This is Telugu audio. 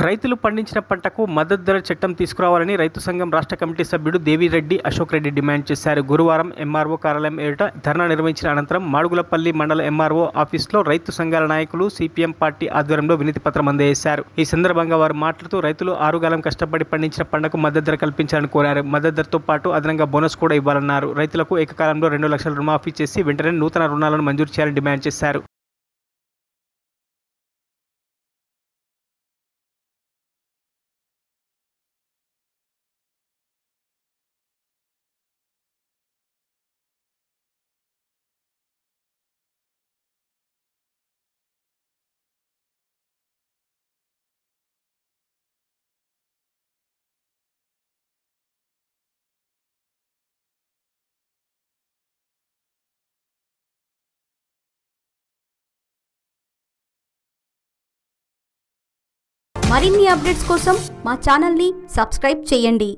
రైతులు పండించిన పంటకు మద్దతు ధర చట్టం తీసుకురావాలని రైతు సంఘం రాష్ట్ర కమిటీ సభ్యుడు దేవిరెడ్డి అశోక్ రెడ్డి డిమాండ్ చేశారు. గురువారం ఎంఆర్ఓ కార్యాలయం ఎదుట ధర్నా నిర్వహించిన అనంతరం మాడుగులపల్లి మండల ఎంఆర్ఓ ఆఫీసులో రైతు సంఘాల నాయకులు సిపిఎం పార్టీ ఆధ్వర్యంలో వినతి పత్రం అందజేశారు. ఈ సందర్భంగా వారు మాట్లాడుతూ రైతులు ఆరుగాలం కష్టపడి పండించిన పంటకు మద్దతు ధర కల్పించాలని కోరారు. మద్దతు ధరతో పాటు అదనంగా బోనస్ కూడా ఇవ్వాలన్నారు. రైతులకు ఏకకాలంలో 2 లక్షల రుణమాఫీ చేసి వెంటనే నూతన రుణాలను మంజూరు చేయాలని డిమాండ్ చేశారు. మరిన్ని అప్డేట్స్ కోసం మా ఛానల్ని సబ్స్క్రైబ్ చేయండి.